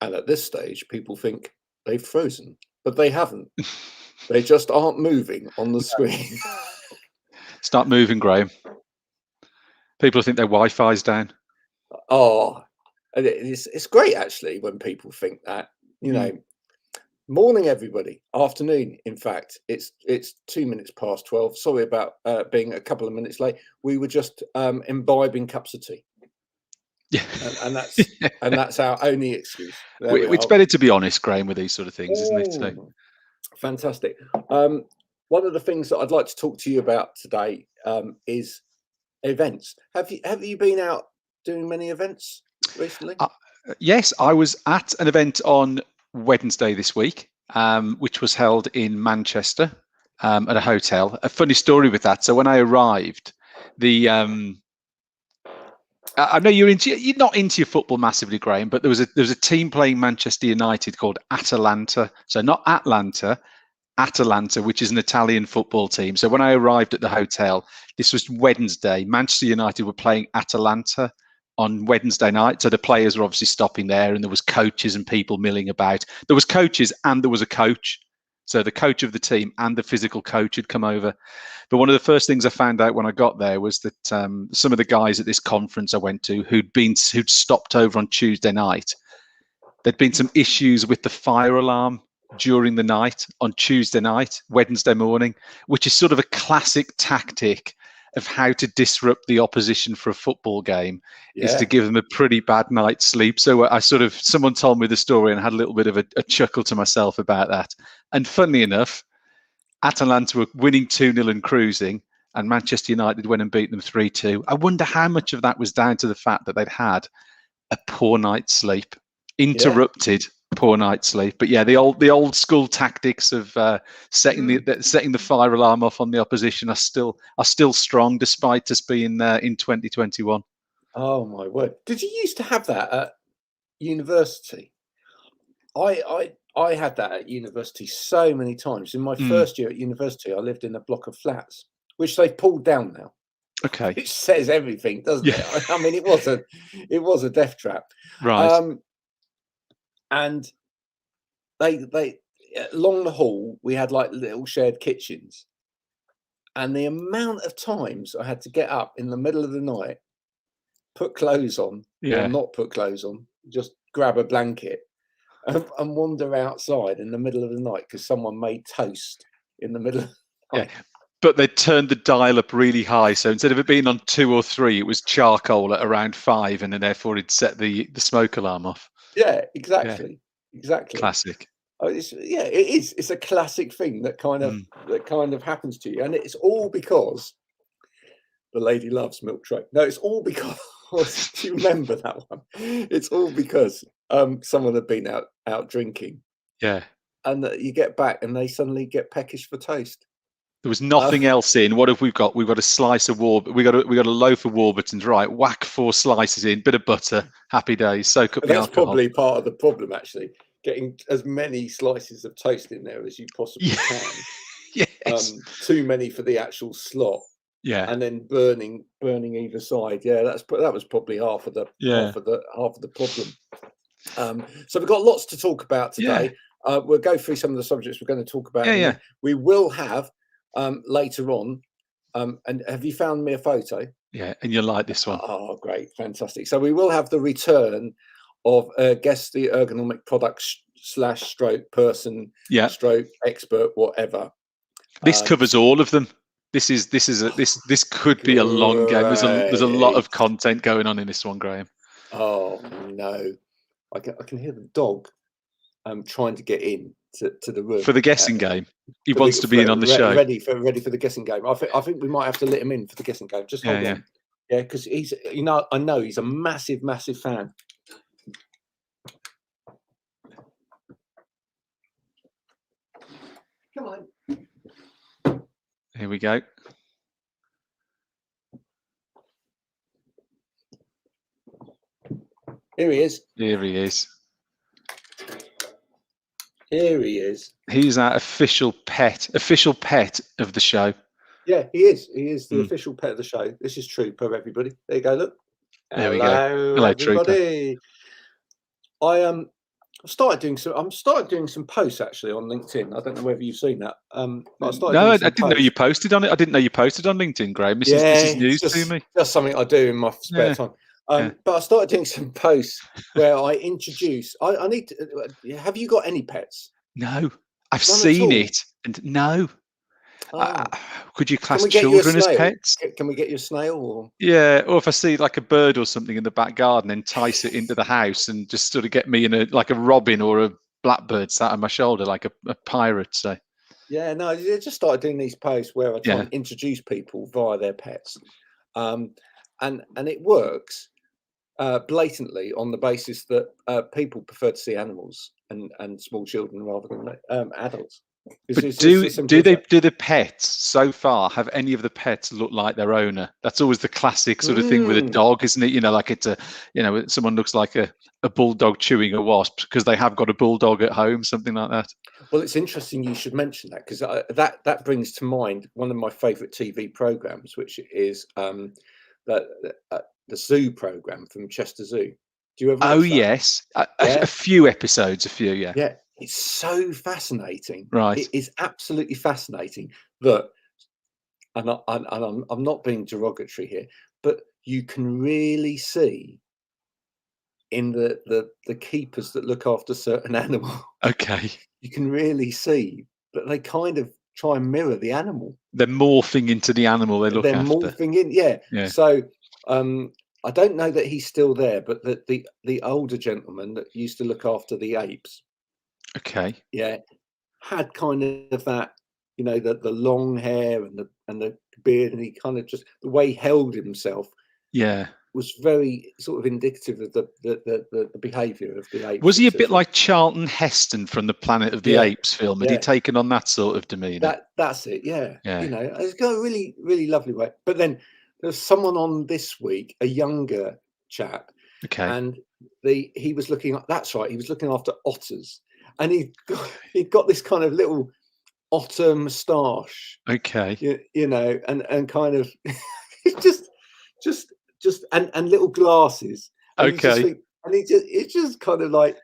And at this stage, people think they've frozen, but they haven't. They just aren't moving on the screen. Start moving, Graham. People think their Wi-Fi's down. Oh, and it's great actually when people think that. You know, morning everybody, afternoon. In fact, it's 2 minutes past 12. Sorry about being a couple of minutes late. We were just imbibing cups of tea. Yeah, and that's our only excuse. It's better to be honest, Graham, with these sort of things, isn't it? So. Fantastic. One of the things that I'd like to talk to you about today is events. Have you been out doing many events recently? Yes, I was at an event on Wednesday this week, which was held in Manchester at a hotel. A funny story with that. So when I arrived, I know you're not into your football massively, Graham, but there was a team playing Manchester United called Atalanta. So not Atlanta, Atalanta, which is an Italian football team. So when I arrived at the hotel, this was Wednesday. Manchester United were playing Atalanta on Wednesday night. So the players were obviously stopping there, and there was coaches and people milling about. There was coaches and there was a coach. So the coach of the team and the physical coach had come over. But one of the first things I found out when I got there was that some of the guys at this conference I went to who'd stopped over on Tuesday night, there'd been some issues with the fire alarm during the night on Tuesday night, Wednesday morning, which is sort of a classic tactic of how to disrupt the opposition for a football game, is to give them a pretty bad night's sleep. So someone told me the story and I had a little bit of a chuckle to myself about that. And funnily enough, Atalanta were winning 2-0 and cruising, and Manchester United went and beat them 3-2. I wonder how much of that was down to the fact that they'd had a poor night's sleep, interrupted poor night's sleep. But yeah, the old school tactics of setting the fire alarm off on the opposition are still strong, despite us being in 2021. Oh my word! Did you used to have that at university? I had that at university so many times. In my first year at university, I lived in a block of flats, which they've pulled down now. Okay, which says everything, doesn't it? I mean, it was a death trap, right? And they along the hall we had like little shared kitchens, and the amount of times I had to get up in the middle of the night, put clothes on, or not put clothes on, just grab a blanket and wander outside in the middle of the night because someone made toast in the middle of the night. But they turned the dial up really high, so instead of it being on 2 or 3, it was charcoal at around 5, and then therefore it'd set the smoke alarm off. Yeah, exactly. Classic. Oh, it is. It's a classic thing that kind of happens to you, and it's all because the lady loves milk tray. No, it's all because do you remember that one? It's all because someone had been out drinking. Yeah. And you get back and they suddenly get peckish for toast. There was nothing else in. What have we got? We've got a slice of we got a loaf of Warburtons, right? Whack 4 slices in, bit of butter, happy days. Soak up the alcohol. That's probably part of the problem, actually. Getting as many slices of toast in there as you possibly can. Yes. Too many for the actual slot. Yeah. And then burning either side. Yeah, that was probably half of the problem. So we've got lots to talk about today. We'll go through some of the subjects we're going to talk about. We will have later on. And have you found me a photo? Yeah, and you'll like this one. Oh, great, fantastic. So we will have the return of guest, the ergonomic product stroke person, stroke expert, whatever. This covers all of them. This could be a long game. There's a lot of content going on in this one, Graham. Oh no, I can hear the dog trying to get in to the room for the guessing game. He wants to be in on the show. Ready for the guessing game. I think we might have to let him in for the guessing game. Just hold on. Yeah, because he's I know he's a massive fan. Come on. Here we go. Here he is. Here he is. Here he is. He's our official pet of the show. Yeah, he is. He is the official pet of the show. This is Trooper, everybody. There you go. Look. There we go. Hello, everybody. Trooper. I'm started doing some posts actually on LinkedIn. I don't know whether you've seen that. But I started No, doing I some didn't know you posts. posted on it. I didn't know you posted on LinkedIn, Graham. This is Yeah, it's news to me. just something I do in my spare Yeah, time. yeah. But I started doing some posts where I introduce. I need to. Have you got any pets? No, I've None at seen all. it, and no. Oh, Could you can class we get you a children as snail? pets? Can we get you a snail? Or Yeah, or if I see like a bird or something in the back garden, entice it into the house and just sort of get me in like a robin or a blackbird sat on my shoulder like a pirate. So yeah, no, I just started doing these posts where I try yeah, and introduce people via their pets, um, and it works blatantly on the basis that people prefer to see animals and small children rather than adults. but It's just do as simple do as they that. do the pets so far have any of the pets look like their owner? That's always the classic sort of thing with a Mm. dog, isn't it? You know, like it's a someone looks like a bulldog chewing a wasp because they have got a bulldog at home, something like that. Well, it's interesting you should mention that because that brings to mind one of my favourite TV programs, which is the the Zoo program from Chester Zoo. Do you ever Oh watch that? yes, a Yeah, few episodes, yeah. yeah. It's so fascinating. Right. It is absolutely fascinating that, I'm not being derogatory here, but you can really see in the keepers that look after certain animals, Okay. you can really see that they kind of try and mirror the animal. They're morphing into the animal they look They're after. morphing in, yeah. Yeah. So I don't know that he's still there, but the older gentleman that used to look after the apes, Okay. yeah, had kind of that, the long hair and the beard, and he kind of just the way he held himself Yeah. was very sort of indicative of the behaviour of the apes, Was he a bit etc. like Charlton Heston from the Planet of the Yeah, Apes film? Had he yeah. taken on that sort of demeanour? That's it, yeah. Yeah. It's got a really, really lovely way. But then there's someone on this week, a younger chap, Okay. and he was looking up. That's right, he was looking after otters, and he'd got this kind of little otter moustache, Okay. and kind of just and little glasses, and you just Okay. think, and it's just kind of like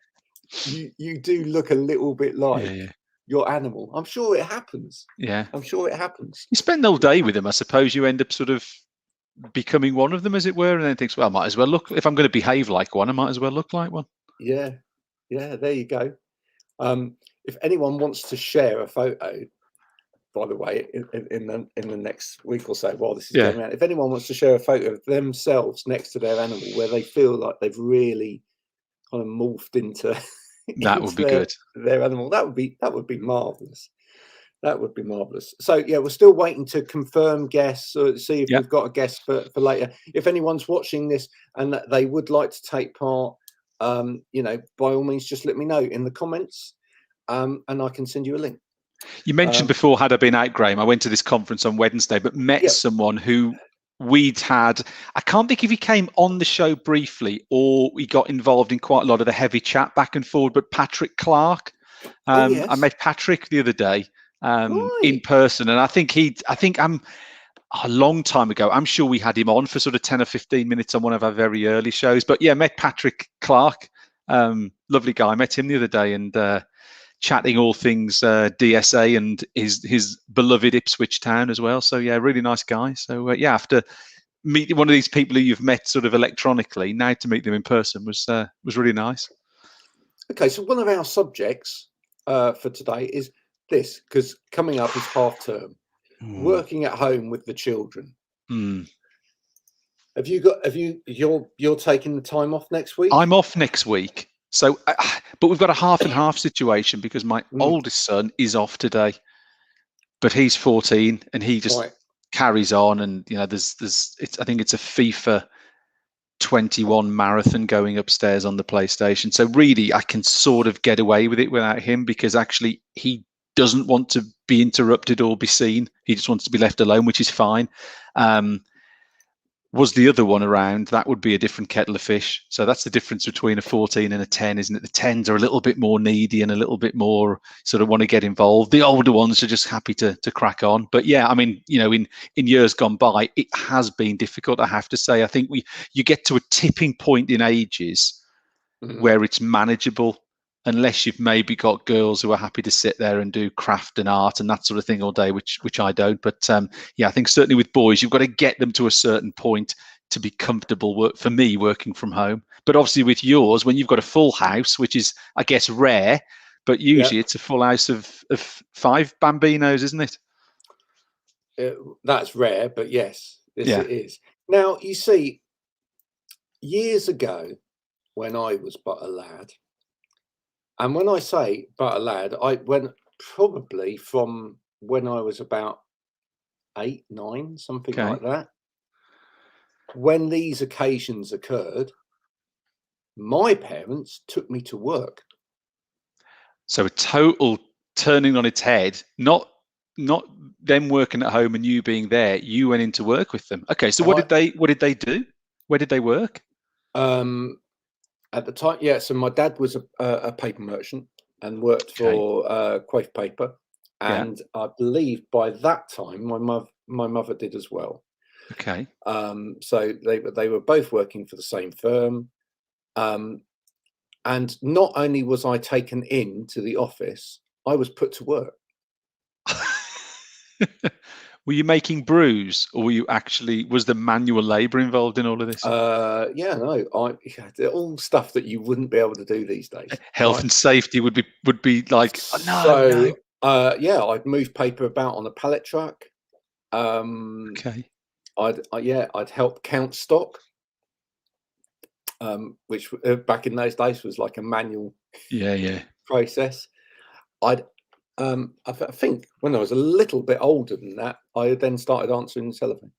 you do look a little bit Yeah. like Yeah. your animal. I'm sure it happens. Yeah. I'm sure it happens. You spend the whole day with them. I suppose you end up sort of becoming one of them, as it were, and then thinks, well, I might as well look. If I'm going to behave like one, I might as well look like one. Yeah, yeah. There you go. If anyone wants to share a photo, by the way, in the next week or so, while this is Yeah. going around, if anyone wants to share a photo of themselves next to their animal, where they feel like they've really kind of morphed into That would into be good. their animal, that would be marvelous. That would be marvelous. So yeah, we're still waiting to confirm guests or see if Yeah. we've got a guest for later. If anyone's watching this and that they would like to take part, by all means, just let me know in the comments, and I can send you a link. You mentioned Um, before, had I been out, Graham, I went to this conference on Wednesday, but met yeah. someone who we'd had. I can't think if he came on the show briefly or he got involved in quite a lot of the heavy chat back and forward, but Patrick Clark. Oh I yes. met Patrick the other day in Right. person, and I think I'm a long time ago. I'm sure we had him on for sort of 10 or 15 minutes on one of our very early shows. But yeah, met Patrick Clark, lovely guy. I met him the other day and chatting all things DSA and his beloved Ipswich town as well. So yeah, really nice guy. So yeah, after meeting one of these people who you've met sort of electronically, now to meet them in person was really nice. Okay, so one of our subjects for today is this, because coming up is half term, working at home with the children. Mm. You're taking the time off next week? I'm off next week. So, but we've got a half and half situation because my oldest son is off today, but he's 14 and he just Right. carries on. And I think it's a FIFA 21 marathon going upstairs on the PlayStation. So really, I can sort of get away with it without him because actually he doesn't want to be interrupted or be seen. He just wants to be left alone, which is fine. Was the other one around, that would be a different kettle of fish. So that's the difference between a 14 and a 10, isn't it? The 10s are a little bit more needy and a little bit more sort of want to get involved. The older ones are just happy to crack on. But yeah, I mean, in years gone by, it has been difficult, I have to say. I think you get to a tipping point in ages where it's manageable. unless you've maybe got girls who are happy to sit there and do craft and art and that sort of thing all day, which I don't. But yeah, I think certainly with boys, you've got to get them to a certain point to be comfortable for me working from home. But obviously with yours, when you've got a full house, which is, I guess, rare, but usually it's a full house of 5 bambinos, isn't it? That's rare, but yes, it is. Now, you see, years ago, when I was but a lad, and when I say but a lad, I went probably from when I was about 8, 9, something like that. When these occasions occurred, my parents took me to work. So a total turning on its head, not them working at home and you being there. You went into work with them. Okay, so what did they do? Where did they work? At the time, so my dad was a paper merchant and worked for Coath paper, and I believe by that time my mother did as well. Okay. So they were both working for the same firm, and not only was I taken into the office, I was put to work. Were you making brews, or was there manual labour involved in all of this? All stuff that you wouldn't be able to do these days. Health and safety would be like, I'd move paper about on a pallet truck. I'd help count stock, which back in those days was like a manual process. I think when I was a little bit older than that, I then started answering the telephone.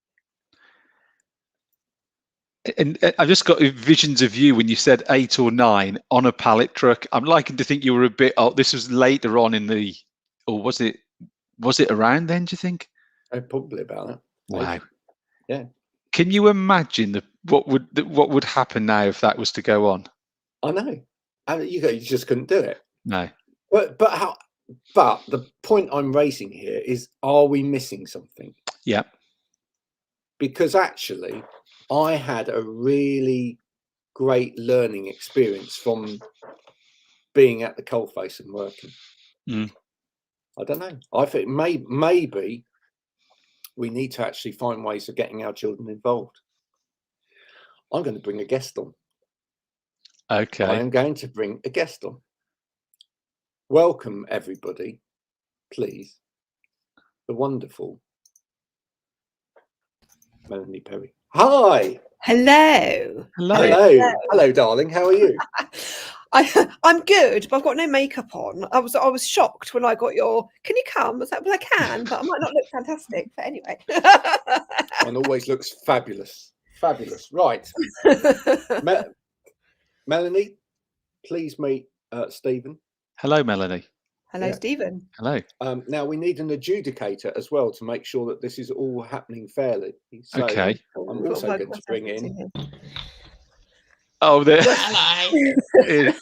And I've just got visions of you when you said 8 or 9 on a pallet truck. I'm liking to think you were a bit. Oh, this was later on or was it around then? Do you think? Probably about that. Wow. Yeah. Can you imagine what would happen now if that was to go on? I know. You just couldn't do it. No. But the point I'm raising here is: are we missing something? Yeah. Because actually, I had a really great learning experience from being at the coalface and working. I don't know. I think maybe we need to actually find ways of getting our children involved. I'm going to bring a guest on. Okay. I am going to bring a guest on. Welcome, everybody, please, the wonderful Melanie Perry. Hi. Hello. Hello, darling. How are you? I'm good, but I've got no makeup on. I was shocked when I got your. Can you come? I was like, well, I can, but I might not look fantastic. But anyway, one always looks fabulous. Fabulous, right? Melanie, please meet Stephen. Hello, Melanie. Hello, Stephen. Hello. Now we need an adjudicator as well to make sure that this is all happening fairly. So okay. I'm also going to bring in. Oh, there. Hello.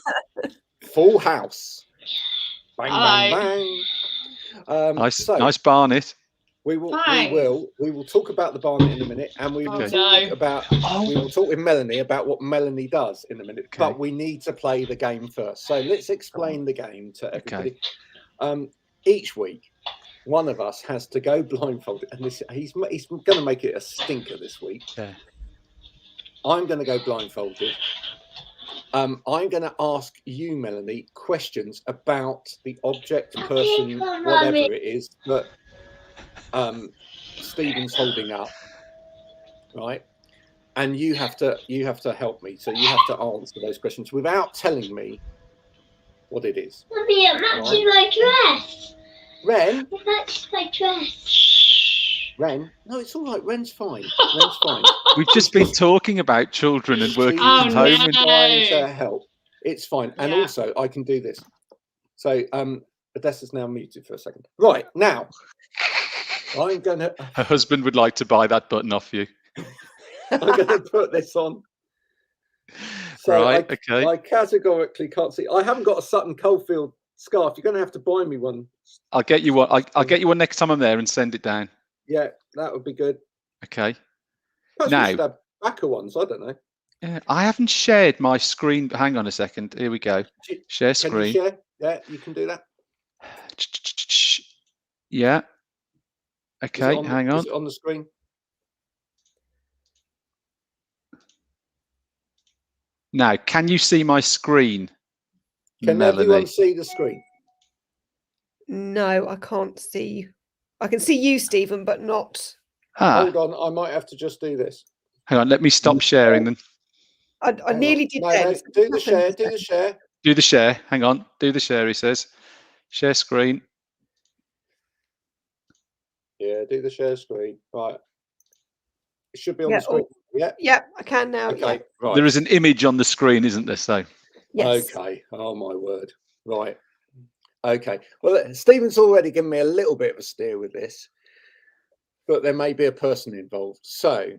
Full house. Bang, bang, bang. Nice barnet. We will talk about the barnet in a minute, and we will we will talk with Melanie about what Melanie does in a minute. Okay. But we need to play the game first. So let's explain the game to everybody. Okay. Each week, one of us has to go blindfolded, and he's going to make it a stinker this week. Yeah. I'm going to go blindfolded. I'm going to ask you, Melanie, questions about the object, person, whatever it is that Stephen's holding up, right? And you have to help me. So you have to answer those questions without telling me what it is. Mummy, it matches my dress. Ren? It matches my dress. Ren? No, it's all right. Ren's fine. Ren's fine. We've just been talking about children and working from home and trying to help. It's fine. And also, I can do this. So, Odessa's now muted for a second. Right, now, I'm going to... Her husband would like to buy that button off you. I'm going to put this on. So right, okay. I categorically can't see. I haven't got a Sutton Coldfield scarf. You're going to have to buy me one. I'll get you one. I'll get you one next time I'm there and send it down. Yeah, that would be good. Okay. Perhaps we should have backer ones. I don't know. Yeah, I haven't shared my screen. Hang on a second. Here we go. Share Can you screen. share? Yeah, you can do that. Yeah. Is it Okay, hang on. Is it on the screen? Now, can you see my screen, Can Melanie? everyone see the screen? No, I can't see. I can see you, Stephen, but not. Hold on, I might have to just do this. Hang on, let me stop sharing then. I Hang nearly on. did No, then. no, So do what the share, happens do then? the share. Do the share. Hang on. Do the share, he says. Share screen. Yeah, do the share screen. Right. It should be on Yeah, the screen. Yeah. Yeah, I can now. Okay. Yeah. Right. There is an image on the screen, isn't there? So Yes. Okay. Oh my word. Right. Okay. Well, Stephen's already given me a little bit of a steer with this, but there may be a person involved. So,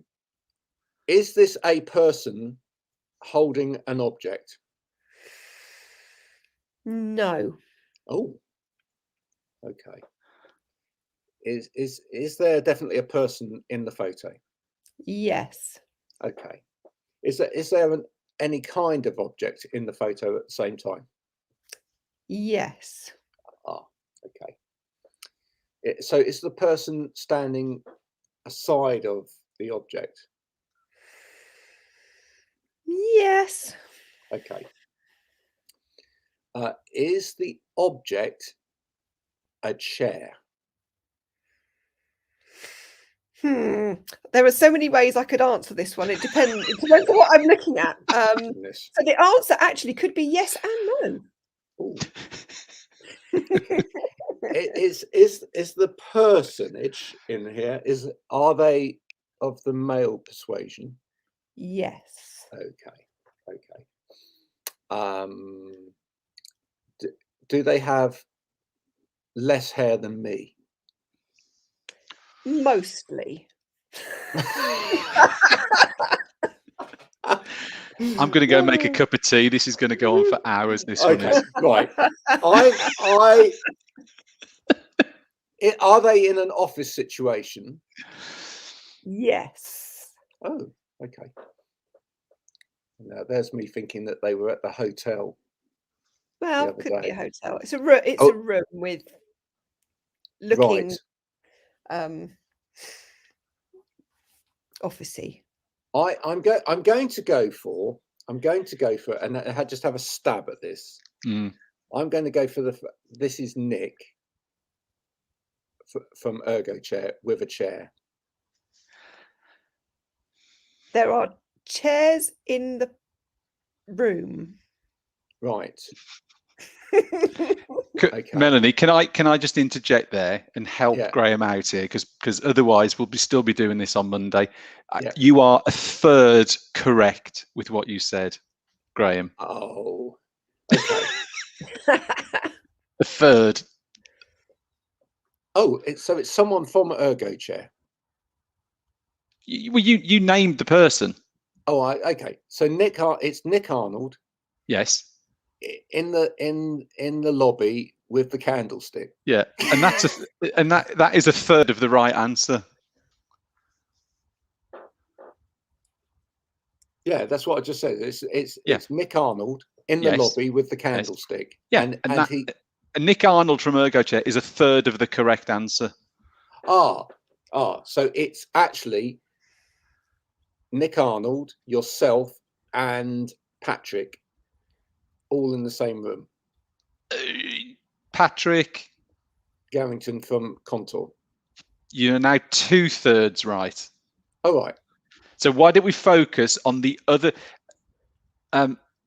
is this a person holding an object? No. Oh. Okay. Is there definitely a person in the photo? Yes. Okay. Is there any kind of object in the photo at the same time? Yes. Ah, okay. So is the person standing aside of the object? Yes. Okay. Is the object a chair? There are so many ways I could answer this one. It depends. It depends on what I'm looking at. Goodness. So the answer actually could be yes and Ooh. no. Is the personage in here? Are they of the male persuasion? Yes. Okay. Do they have less hair than me? Mostly. I'm going to go make a cup of tea. This is going to go on for hours. This one Okay, is. right. Are they in an office situation? Yes. Oh, okay. Now there's me thinking that they were at the hotel. Well, other could be day. a hotel. It's a room. It's Oh. a room with looking Right. officey. I'm going to go for, and I just have a stab at this. Mm. I'm going to go for this is Nick from Ergo Chair with a chair. There are chairs in the room. Right. Okay. Melanie, can I just interject there and help Yeah. Graham out here, because otherwise we'll still be doing this on Monday. Yeah. You are a third correct with what you said, Graham. Oh. Okay. A third. Oh, it's someone from Ergo Chair. You named the person. Oh, okay. So it's Nick Arnold. Yes. In the lobby with the candlestick. Yeah, and that is a third of the right answer. Yeah, that's what I just said. It's Nick Arnold in the lobby with the candlestick. Yeah, and Nick Arnold from Ergo Chair is a third of the correct answer. So it's actually Nick Arnold, yourself, and Patrick, all in the same room. Patrick Garrington from Contour. You're now 2/3 right. All right. So why don't we focus on the other?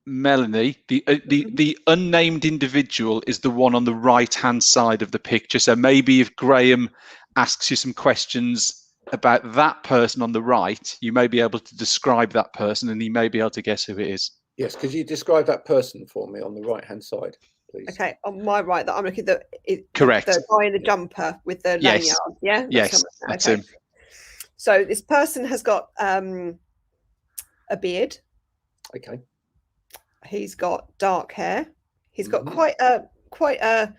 Melanie, the unnamed individual is the one on the right-hand side of the picture. So maybe if Graham asks you some questions about that person on the right, you may be able to describe that person, and he may be able to guess who it is. Yes, could you describe that person for me on the right-hand side, please? Okay, on my right, that I'm looking at Correct. The guy in the jumper with the lanyard. Yeah. That's him. So this person has got a beard. Okay. He's got dark hair. He's got quite a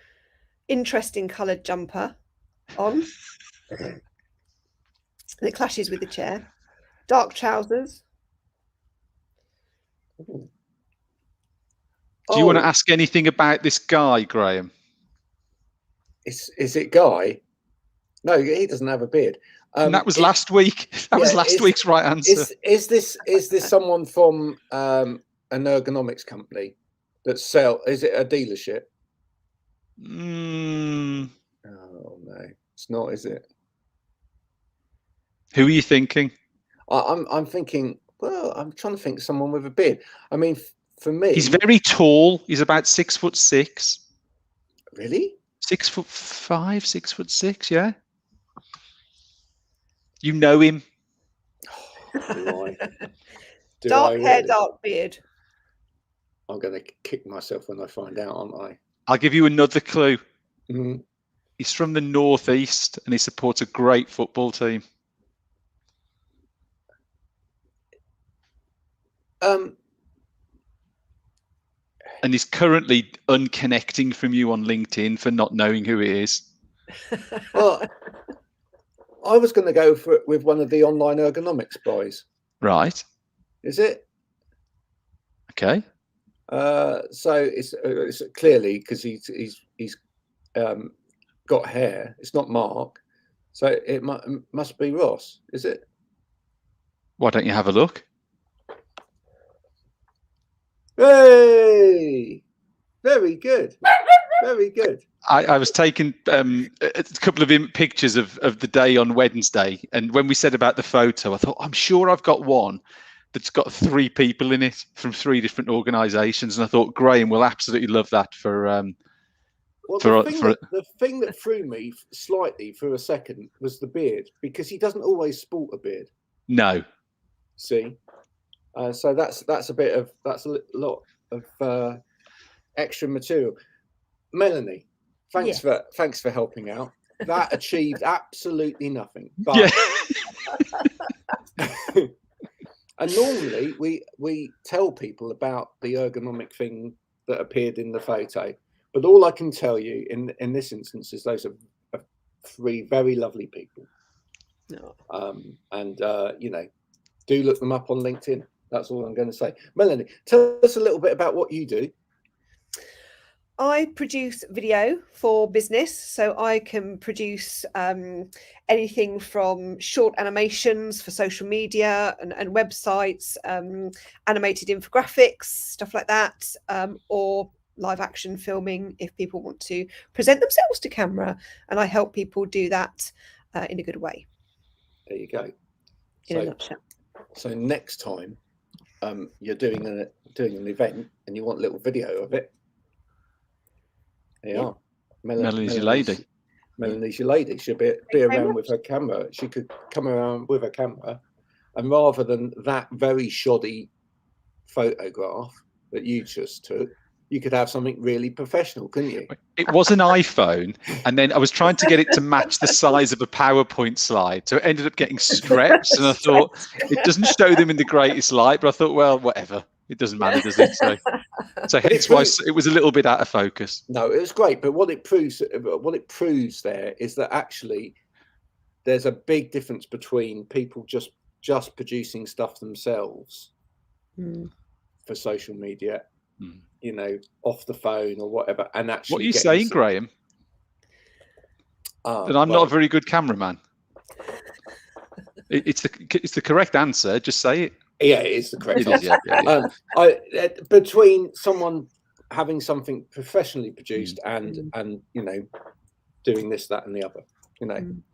interesting coloured jumper on. And it clashes with the chair. Dark trousers. Do you want to Oh, ask anything about this guy, Graham? is it Guy? No, he doesn't have a beard. And that was last week. That was last week's right answer. Is this someone from an ergonomics company that sell? Is it a dealership? Mm, Oh no, it's not, is it? who are you thinking? I'm thinking. Well, I'm trying to think of someone with a beard. I mean, for me, He's very tall. He's about 6'6". really. 6'5", 6'6". Yeah. You know him. Do I? Do Dark I hair, really? dark beard. I'm going to kick myself when I find out, aren't I? I'll give you another clue. Mhm. He's from the northeast and he supports a great football team. And he's currently unconnecting from you on LinkedIn for not knowing who he is. Well, I was going to go for it with one of the online ergonomics boys. Right. Is it? Okay. So it's clearly because he's got hair. It's not Mark, so it must be Ross. Is it? Why don't you have a look? Hey, very good, very good. I was taking a couple of pictures of the day on Wednesday, and when we said about the photo, I thought, I'm sure I've got one that's got 3 people in it from 3 different organisations, and I thought Graham will absolutely love that for. Well, for the thing that threw me slightly for a second was the beard, because he doesn't always sport a beard. No. See, so that's a lot of extra material. Melanie, thanks for helping out. That achieved absolutely nothing. But and normally we tell people about the ergonomic thing that appeared in the photo, but all I can tell you in this instance is those are 3 very lovely people. No. And do look them up on LinkedIn. That's all I'm going to say. Melanie, tell us a little bit about what you do. I produce video for business, so I can produce anything from short animations for social media and websites, animated infographics, stuff like that, or live action filming if people want to present themselves to camera, and I help people do that in a good way. There you go. In a nutshell. So next time you're doing an event and you want a little video of it, there you are. Melanie's your lady. Melanie's your lady. She'll be around with her camera. She could come around with her camera, and rather than that very shoddy photograph that you just took, you could have something really professional, couldn't you? It was an iPhone, and then I was trying to get it to match the size of a PowerPoint slide, so it ended up getting stretched. And I thought it doesn't show them in the greatest light, but I thought, well, whatever, it doesn't matter, does it? So hence why it was a little bit out of focus. No, it was great, but what it proves there is that actually there's a big difference between people just producing stuff themselves for social media. Off the phone or whatever, and actually. What are you saying, Graham? That I'm not a very good cameraman. It's the correct answer. Just say it. Yeah, it is the correct answer. Yeah. Between someone having something professionally produced and doing this, that, and the other,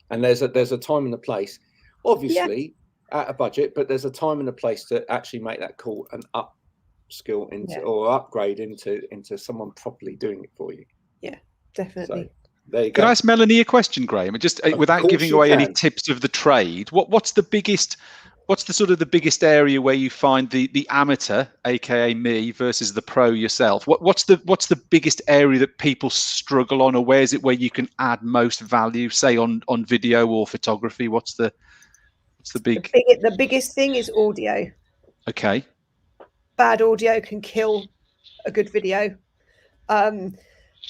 and there's a time and a place, obviously at a budget, but there's a time and a place to actually make that call and upskill into or upgrade into someone properly doing it for you. Yeah, definitely. So, there you go. Can I ask Melanie a question, Graham? Just without giving away any tips of the trade, what's the sort of the biggest area where you find the amateur, aka me, versus the pro yourself? What's the biggest area that people struggle on, or where is it where you can add most value, say on video or photography? What's the the biggest thing is audio. Okay. Bad audio can kill a good video.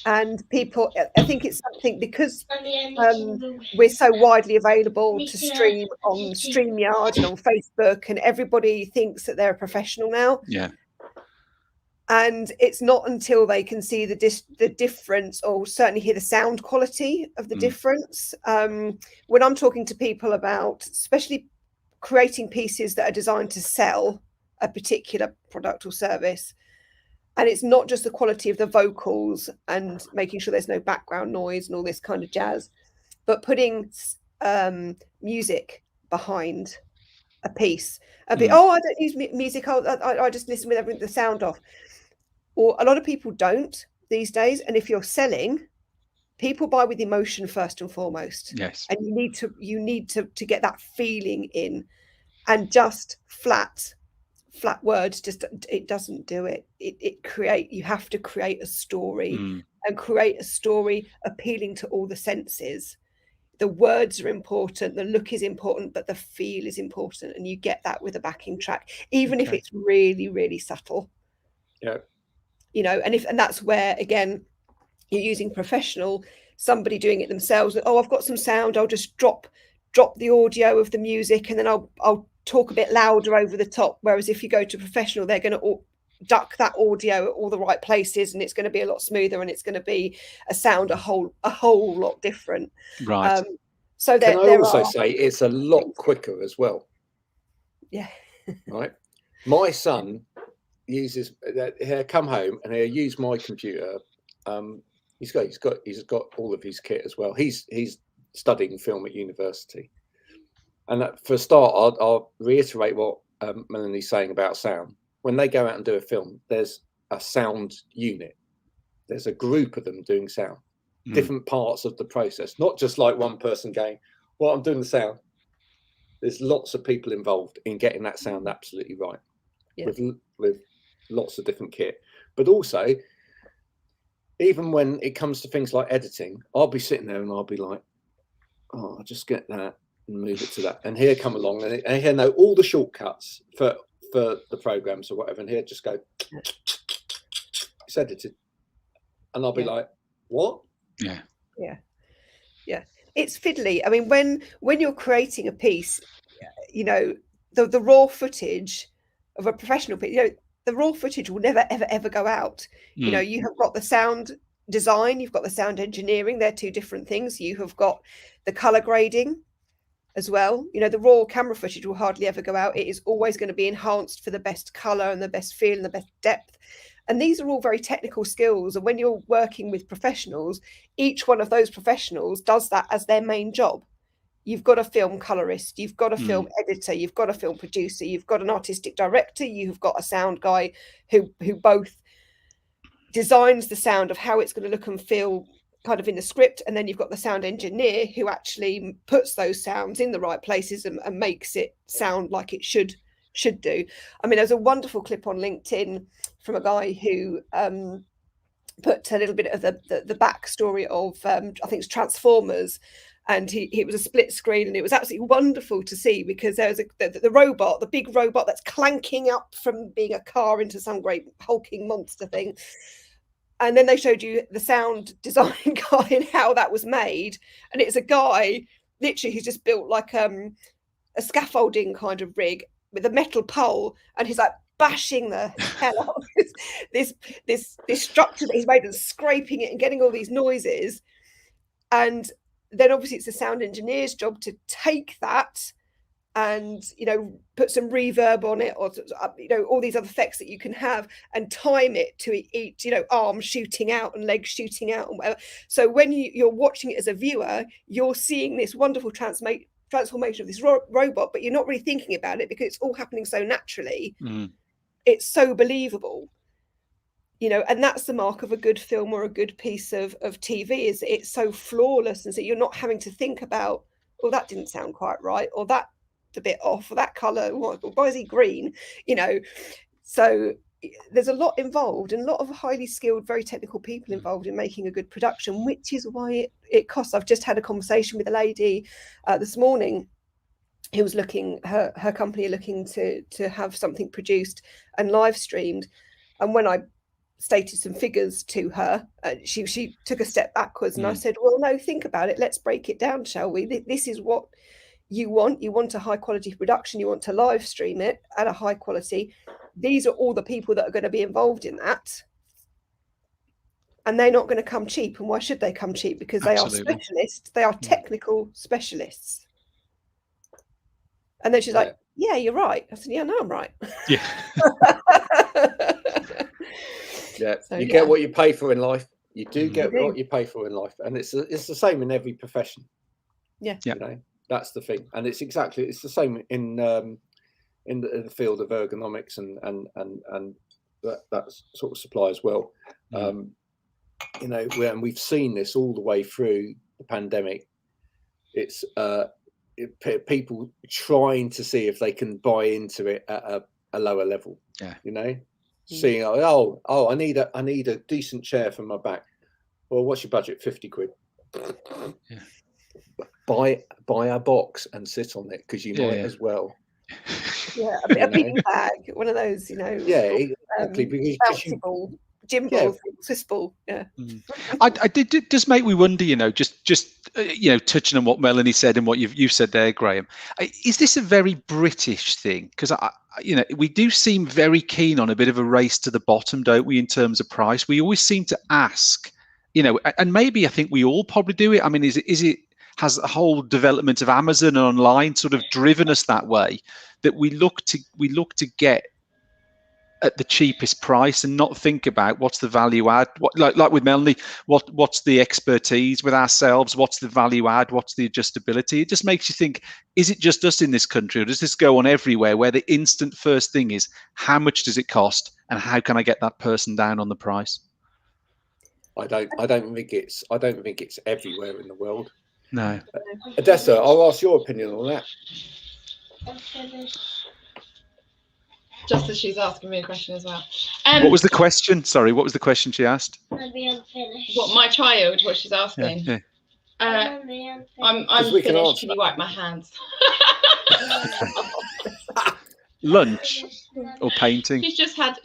And people, I think it's something because we're so widely available to stream on StreamYard and on Facebook, and everybody thinks that they're a professional now. Yeah. And it's not until they can see the difference, or certainly hear the sound quality of the difference. When I'm talking to people about, especially creating pieces that are designed to sell a particular product or service, and it's not just the quality of the vocals and making sure there's no background noise and all this kind of jazz, but putting music behind a piece. I don't use music. I just listen with everything, the sound off. Or a lot of people don't these days. And if you're selling, people buy with emotion first and foremost. Yes. And you need to get that feeling in, and just flat words, just, it doesn't do it. You have to create a story, and create a story appealing to all the senses. The words are important, the look is important, but the feel is important. And you get that with a backing track, even if it's really, really subtle. Yeah. You know, and that's where, again, you're using professional, somebody doing it themselves. I've got some sound, I'll just drop the audio of the music, and then I'll talk a bit louder over the top. Whereas if you go to professional, they're going to duck that audio at all the right places, and it's going to be a lot smoother, and it's going to be a sound a whole lot different. Right. So can I also say it's a lot quicker as well? Yeah. Right. My son uses, he'll come home and he'll use my computer. He's got all of his kit as well. He's studying film at university. And for a start, I'll reiterate what Melanie's saying about sound. When they go out and do a film, there's a sound unit. There's a group of them doing sound, different parts of the process, not just like one person going, well, I'm doing the sound. There's lots of people involved in getting that sound absolutely right, with lots of different kit. But also, even when it comes to things like editing, I'll be sitting there and I'll be like, I'll just get that and move it to that. And he'll come along and he'll know all the shortcuts for the programs or whatever. And he'll just go, it's edited. And I'll be like, what? Yeah. It's fiddly. I mean, when you're creating a piece, you know, the raw footage of a professional piece, you know, the raw footage will never, ever, ever go out. You know, you have got the sound design, you've got the sound engineering. They're two different things. You have got the color grading as well. You know, the raw camera footage will hardly ever go out. It is always going to be enhanced for the best color and the best feel and the best depth. And these are all very technical skills. And when you're working with professionals, each one of those professionals does that as their main job. You've got a film colorist, you've got a film editor, you've got a film producer, you've got an artistic director, you've got a sound guy who both designs the sound of how it's going to look and feel kind of in the script, and then you've got the sound engineer who actually puts those sounds in the right places and makes it sound like it should do. I mean, there's a wonderful clip on LinkedIn from a guy who put a little bit of the backstory of I think it's Transformers. And it was a split screen, and it was absolutely wonderful to see, because there was the robot, the big robot that's clanking up from being a car into some great hulking monster thing. And then they showed you the sound design guy and how that was made. And it's a guy literally who's just built like a scaffolding kind of rig with a metal pole, and he's like bashing the hell out of this structure that he's made and scraping it and getting all these noises. And then obviously it's the sound engineer's job to take that and, you know, put some reverb on it, or, you know, all these other effects that you can have, and time it to each, you know, arms shooting out and legs shooting out and whatever. So when you're watching it as a viewer, you're seeing this wonderful transformation of this robot, but you're not really thinking about it because it's all happening so naturally. It's so believable. You know, and that's the mark of a good film or a good piece of TV, is it's so flawless, and so you're not having to think about, oh, that didn't sound quite right, or that's a bit off, or that color, why is he green? You know, so there's a lot involved, and a lot of highly skilled, very technical people involved in making a good production, which is why it costs. I've just had a conversation with a lady this morning who was her company looking to have something produced and live streamed, and when I stated some figures to her, she took a step backwards, and I said, well, no, think about it, let's break it down, shall we? This is what you want a high quality production, you want to live stream it at a high quality. these are all the people that are going to be involved in that. And they're not going to come cheap. And why should they come cheap? Because they Absolutely. are specialists. They are technical specialists. And then she's like, yeah, you're right. I said, yeah, no, I'm right. Yeah. You get what you pay for in life. You do get what you pay for in life. And it's the same in every profession. Yeah. You know, that's the thing. And it's the same in the field of ergonomics and that sort of supply as well. You know, and we've seen this all the way through the pandemic. It's people trying to see if they can buy into it at a lower level. Yeah. You know, seeing I need a decent chair for my back. Well, what's your budget? 50 quid. Yeah. Buy a box and sit on it because you might as well. Yeah, a big bag, one of those, you know. Yeah, exactly. Bouncy ball, gym ball, Swiss ball. Yeah. It does make me wonder, you know, just you know, touching on what Melanie said and what you've said there, Graham. Is this a very British thing? Because you know, we do seem very keen on a bit of a race to the bottom, don't we, in terms of price? We always seem to ask, you know, and maybe I think we all probably do it. I mean, is it has the whole development of Amazon and online sort of driven us that way, that we look to get at the cheapest price and not think about what's the value add, like with Melanie, what's the expertise with ourselves, what's the value add, what's the adjustability. It just makes you think, is it just us in this country, or does this go on everywhere, where the instant first thing is how much does it cost and how can I get that person down on the price? I don't think it's everywhere in the world. No. Odessa, I'll ask your opinion on that. Just as she's asking me a question as well. What was the question? Sorry, what was the question she asked? What, my child, what she's asking? Yeah. I'm finished. Can you wipe my hands? Lunch or painting? She's just had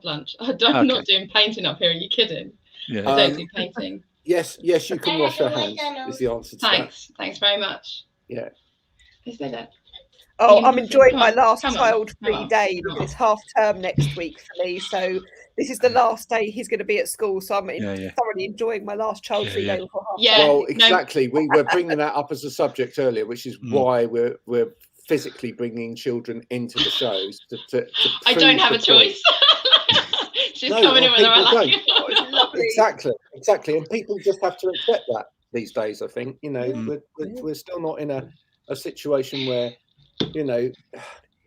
lunch. I'm not doing painting up here. Are you kidding? Yeah. I don't do painting. Yes, you can wash your hands. Is the answer to that. Thanks very much. Yeah. Is there that? Oh, I'm enjoying my last child-free day because it's half term next week for me. So this is the last day he's going to be at school. So I'm thoroughly enjoying my last child-free day before half term. Well, exactly. We were bringing that up as a subject earlier, which is why we're physically bringing children into the shows. I don't have a choice. She's coming in with her life. Exactly. And people just have to accept that these days, I think. You know, we're still not in a situation where, you know,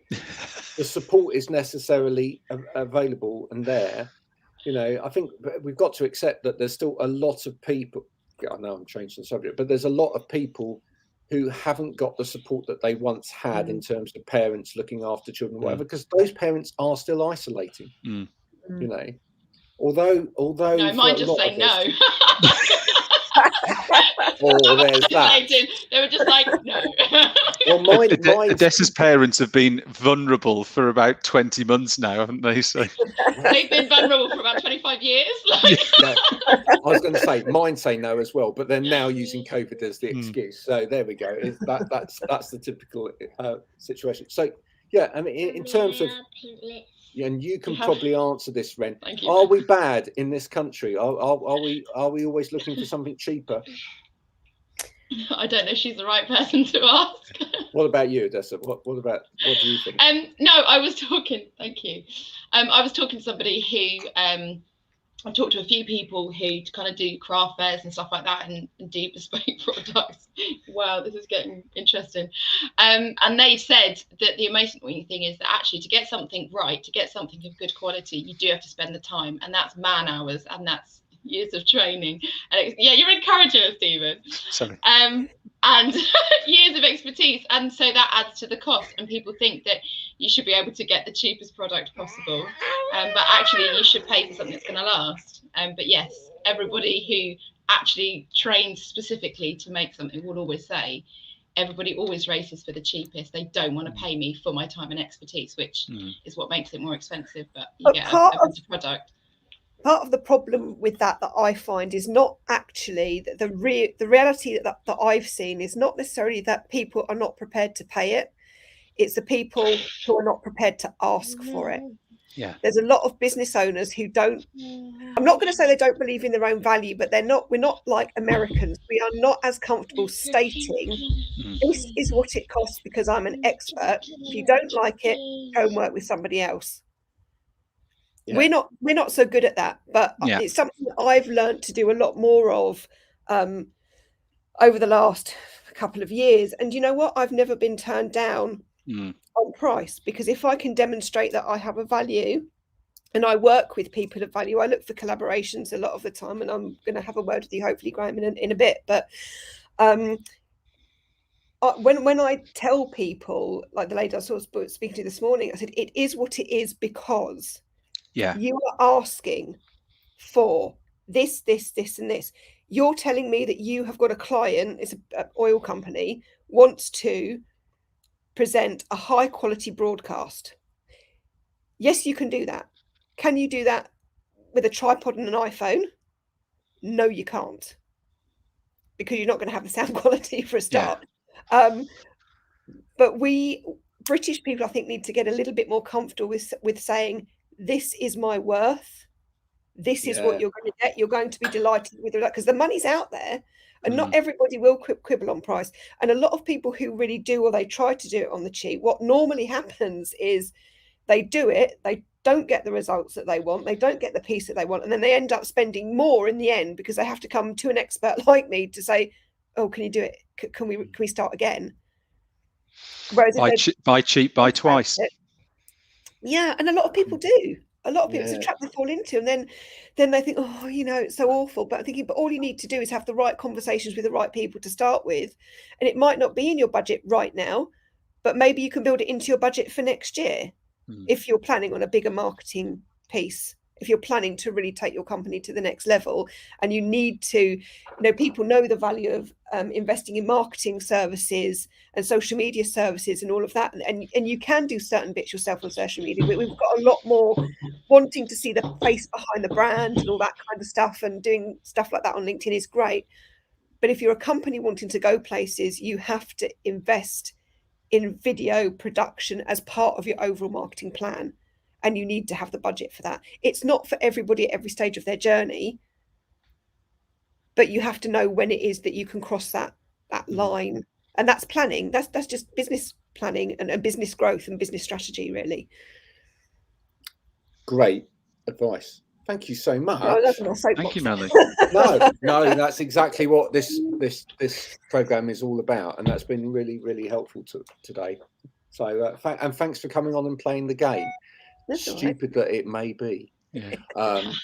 the support is necessarily available and there. You know, I think we've got to accept that there's still a lot of people. I know I'm changing the subject, but there's a lot of people who haven't got the support that they once had in terms of parents looking after children, whatever, because those parents are still isolating. You know, although no, mine just say no. Oh, there's that. They were just like, no. Well, Odessa's parents have been vulnerable for about 20 months now, haven't they? So they've been vulnerable for about 25 years. Yeah. I was going to say mine say no as well, but they're now using COVID as the excuse. So there we go. That's the typical situation. So yeah, I mean, in terms of. And you can probably answer this, Ren. Are we bad in this country? Are we always looking for something cheaper? I don't know if she's the right person to ask. What about you, Odessa? What do you think? No, I was talking. Thank you. I was talking to somebody who I've talked to a few people who kind of do craft fairs and stuff like that and do bespoke products. Wow, this is getting interesting. And they said that the amazing thing is that actually to get something right, to get something of good quality, you do have to spend the time, and that's man hours and that's years of training. And yeah, you're encouraging us, Stephen. Sorry. And years of expertise, and so that adds to the cost, and people think that you should be able to get the cheapest product possible, but actually you should pay for something that's going to last. But yes, everybody who actually trains specifically to make something will always say everybody always races for the cheapest. They don't want to pay me for my time and expertise, which is what makes it more expensive, but you get a better product. Part of the problem with that I find is not actually the reality that I've seen is not necessarily that people are not prepared to pay it. It's the people who are not prepared to ask for it. Yeah. There's a lot of business owners who don't, I'm not going to say they don't believe in their own value, but we're not like Americans. We are not as comfortable stating this is what it costs because I'm an expert. If you don't like it, go and work with somebody else. Yeah. We're not so good at that, but Yeah. it's something that I've learned to do a lot more of over the last couple of years. And you know what? I've never been turned down on price, because if I can demonstrate that I have a value and I work with people of value, I look for collaborations a lot of the time, and I'm going to have a word with you hopefully, Graham, in a bit. But when I tell people, like the lady I was speaking to this morning, I said, it is what it is because you are asking for this, and this. You're telling me that you have got a client, it's an oil company, wants to present a high quality broadcast. Yes, you can do that. Can you do that with a tripod and an iPhone? No, you can't, because you're not going to have the sound quality for a start. But we British people, I think, need to get a little bit more comfortable with saying, this is my worth. This is what you're going to get. You're going to be delighted with that, because the money's out there, and not everybody will quibble on price. And a lot of people who really do, or they try to do it on the cheap, what normally happens is they do it, they don't get the results that they want, they don't get the piece that they want, and then they end up spending more in the end, because they have to come to an expert like me to say, oh, can you do it? Can we start again? Whereas buy cheap, buy twice. Yeah, and a lot of people do. A lot of people, it's a trap they fall into, and then they think, oh, it's so awful. But I'm thinking, but all you need to do is have the right conversations with the right people to start with, and it might not be in your budget right now, but maybe you can build it into your budget for next year if you're planning on a bigger marketing piece. If you're planning to really take your company to the next level, and you need to, people know the value of investing in marketing services and social media services and all of that. And you can do certain bits yourself on social media. We've got a lot more wanting to see the face behind the brand and all that kind of stuff, and doing stuff like that on LinkedIn is great. But if you're a company wanting to go places, you have to invest in video production as part of your overall marketing plan. And you need to have the budget for that. It's not for everybody at every stage of their journey, but you have to know when it is that you can cross that line. And that's planning. That's just business planning and business growth and business strategy, really. Great advice. Thank you so much. No, that's not so Thank you, Melanie. No, that's exactly what this program is all about, and that's been really, really helpful today. So, and thanks for coming on and playing the game. That's Stupid that it may be,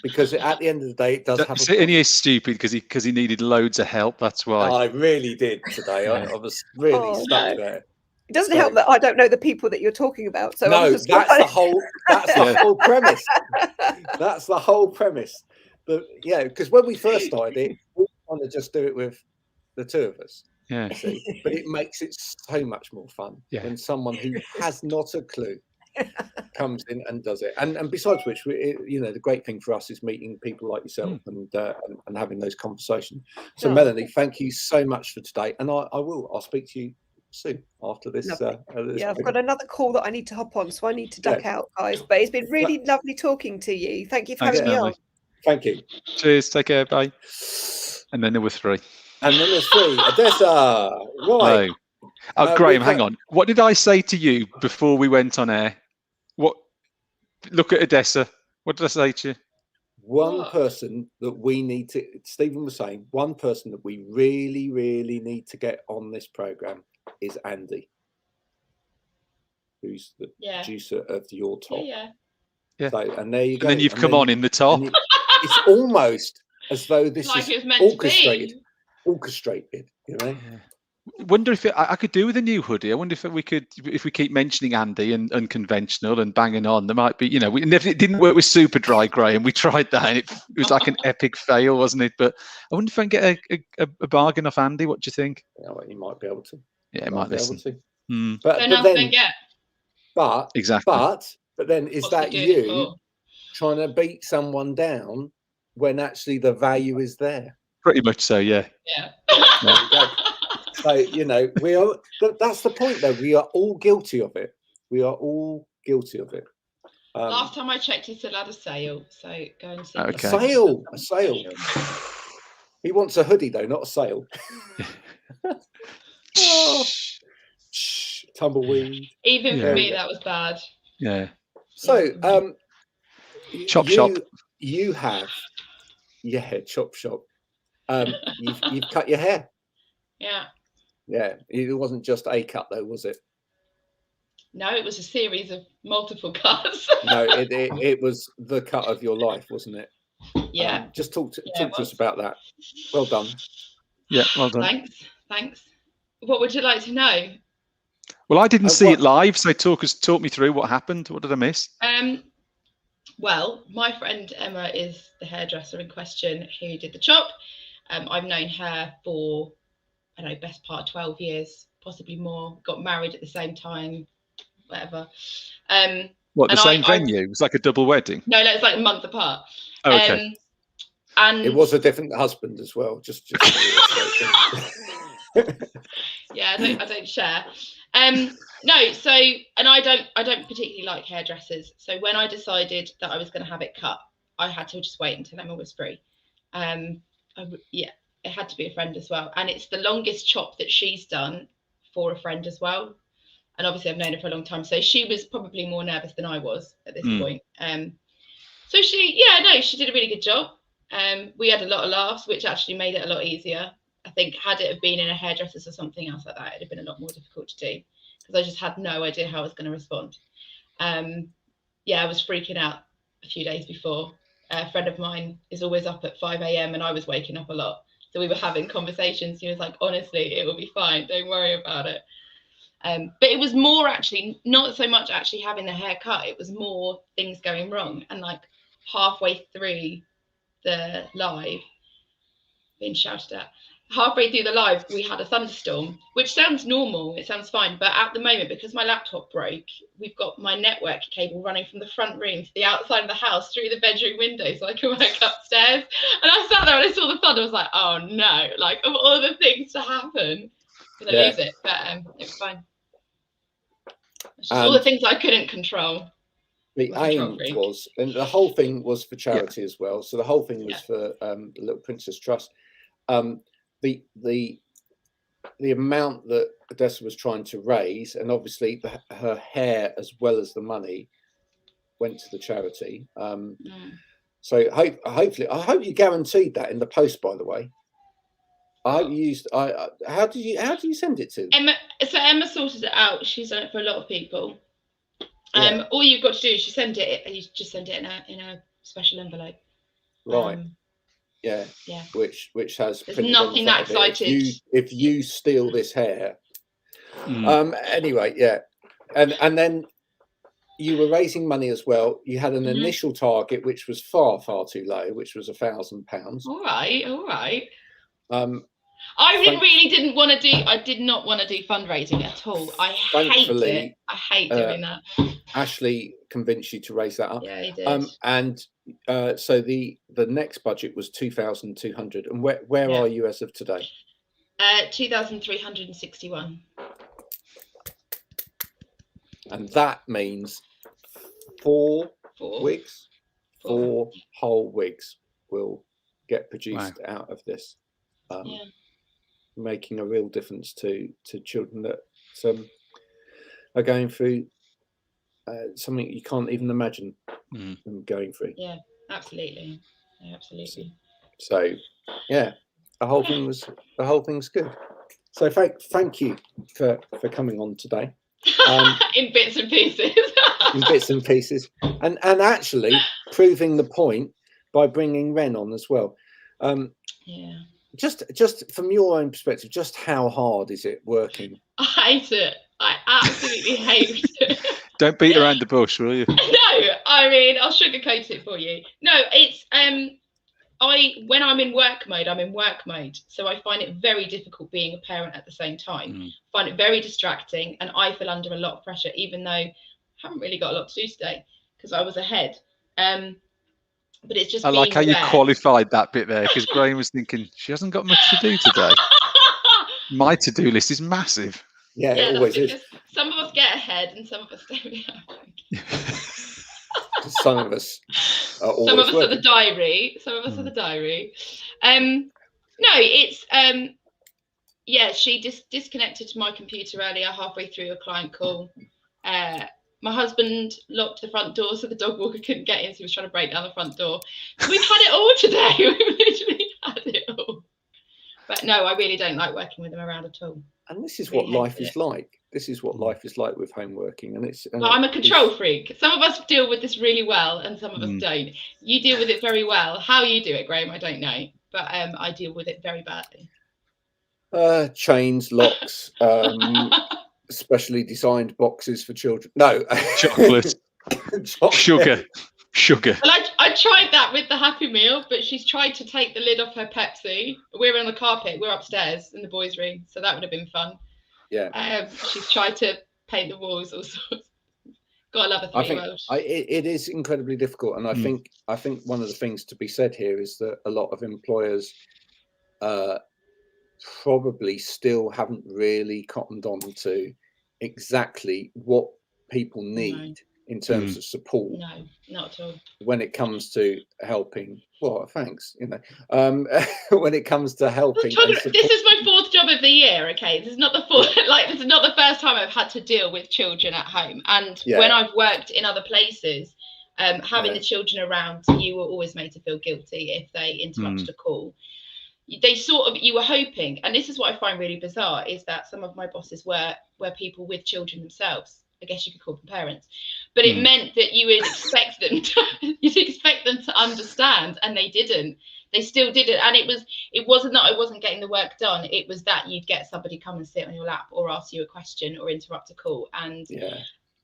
because at the end of the day, it does have. And he is stupid because he needed loads of help. That's why. I really did today. I was really stuck there. It doesn't help that I don't know the people that you're talking about. So no, that's the whole premise. That's the whole premise. But because when we first started it, we want to just do it with the two of us. Yeah. See? But it makes it so much more fun when someone who has not a clue comes in and does it. And besides which, the great thing for us is meeting people like yourself and having those conversations. So Melanie, thank you so much for today. And I'll speak to you soon after this. I've got another call that I need to hop on, so I need to duck out, guys. But it's been really lovely talking to you. Thank you for having me on. Thank you. Cheers. Take care. Bye. And then there were three. And then there's three. Odessa. Right. Oh, Graham, hang on. What did I say to you before we went on air? Look at Odessa. What did I say to you? One person that we need to, Stephen was saying, one person that we really, really need to get on this program is Andy, who's the producer of Your Top. Yeah. So, and there you go. And then you've come on in the top. It's almost as though this is orchestrated, Yeah. Wonder if I could do with a new hoodie. I wonder if we keep mentioning Andy and conventional and banging on. There might be, it didn't work with Super Dry, Graham. We tried that, and it was like an epic fail, wasn't it? But I wonder if I can get a bargain off Andy. What do you think? Yeah, well, you might be able to. Yeah, he might listen. But exactly. But then is that you trying to beat someone down when actually the value is there? Pretty much so, yeah. So, we are. That's the point, though. We are all guilty of it. We are all guilty of it. Last time I checked, he still had a sale. So go and see. Okay. A sale. He wants a hoodie though, not a sale. Oh, shh, tumbleweed. Even for Yeah. me, that was bad. Yeah. So, Chop shop. You have, chop shop. You've cut your hair. Yeah. Yeah, it wasn't just a cut though, was it? No, it was a series of multiple cuts. No, it was the cut of your life, wasn't it? Yeah. Just talk to us about that. Well done. Yeah, well done. Thanks. What would you like to know? Well, I didn't see it live, so talk me through what happened. What did I miss? Well, my friend Emma is the hairdresser in question who did the chop. I've known her for, I don't know, best part of 12 years, possibly more. Got married at the same time, whatever. What, the same venue? It was like a double wedding? No, it's like a month apart. Oh, okay. And it was a different husband as well. Just yeah, I don't share. No, so, and I don't particularly like hairdressers. So when I decided that I was going to have it cut, I had to just wait until Emma was free. It had to be a friend as well, and it's the longest chop that she's done for a friend as well. And obviously I've known her for a long time, so she was probably more nervous than I was at this point. So she did a really good job. We had a lot of laughs, which actually made it a lot easier. I think had it have been in a hairdresser's or something else like that, it'd have been a lot more difficult to do because I just had no idea how I was going to respond. I was freaking out a few days before. A friend of mine is always up at 5 a.m. and I was waking up a lot. So we were having conversations. He was like, honestly, it will be fine. Don't worry about it. But it was more actually, not so much actually having the hair cut. It was more things going wrong. And like halfway through the live, being shouted at, halfway through the live, we had a thunderstorm, which sounds normal. It sounds fine. But at the moment, because my laptop broke, we've got my network cable running from the front room to the outside of the house through the bedroom window so I can work upstairs. And I sat there and I saw the thunder. I was like, oh no, like of all the things to happen, I'm gonna lose it. But it was fine. It's just all the things I couldn't control. The aim was, and the whole thing was for charity as well. So the whole thing was for the Little Princess Trust. The amount that Odessa was trying to raise, and obviously her hair as well as the money went to the charity. So hopefully, I hope you guaranteed that in the post. By the way, I hope you used. How do you send it to Emma? So Emma sorted it out. She's done it for a lot of people. All you've got to do is you send it. You just send it in a special envelope. Right. Yeah. Which has there's nothing that excited. If you steal this hair. Anyway, and then you were raising money as well. You had an initial target which was far too low, which was £1,000. All right. I did not want to do fundraising at all. I hate it. I hate doing that. Ashley convinced you to raise that up. Yeah, he did. And so the next budget was 2,200. And where are you as of today? 2,361. And that means 4 wigs, 4 whole wigs will get produced out of this. Making a real difference to children that are going through something you can't even imagine them going through. Yeah, absolutely. So the whole thing's good. So thank you for coming on today. In bits and pieces. And actually proving the point by bringing Ren on as well. Just from your own perspective, just how hard is it working? I hate it. I absolutely hate it. Don't beat around the bush, will you? No, I mean, I'll sugarcoat it for you. No, it's when I'm in work mode, I'm in work mode. So I find it very difficult being a parent at the same time. I find it very distracting, and I feel under a lot of pressure, even though I haven't really got a lot to do today because I was ahead. But it's just. I like how you qualified that bit there, because Graham was thinking she hasn't got much to do today. My to-do list is massive. Yeah, it always is. Some of us get ahead and some of us don't. some of us are always Some of us are working. the diary. Some of us are the diary. No, it's yeah. She disconnected my computer earlier, halfway through a client call. My husband locked the front door so the dog walker couldn't get in. So he was trying to break down the front door. So we've had it all today. We've literally had it all. But no, I really don't like working with them around at all. And this is Really what life hated is like. This is what life is like with home working. And it's. Well, I'm a control freak. Some of us deal with this really well, and some of us don't. You deal with it very well. How you do it, Graham, I don't know, but I deal with it very badly. Chains, locks, specially designed boxes for children. No, chocolate, sugar. Well, I tried that with the Happy Meal, but she's tried to take the lid off her Pepsi. We're on the carpet. We're upstairs in the boys' room, so that would have been fun. Yeah. She's tried to paint the walls, all sorts. Gotta love a 3-year-old. It is incredibly difficult, and I think one of the things to be said here is that a lot of employers probably still haven't really cottoned on to exactly what people need in terms of support. No, not at all. When it comes to helping, well, thanks. When it comes to helping, this is my 4th job of the year. Okay, this is not the this is not the first time I've had to deal with children at home. And when I've worked in other places, having the children around, you were always made to feel guilty if they interrupted a call. You were hoping, and this is what I find really bizarre, is that some of my bosses were people with children themselves. I guess you could call them parents, but it meant that you would expect them to understand, and they didn't. They still didn't, and it wasn't that I wasn't getting the work done. It was that you'd get somebody come and sit on your lap, or ask you a question, or interrupt a call, and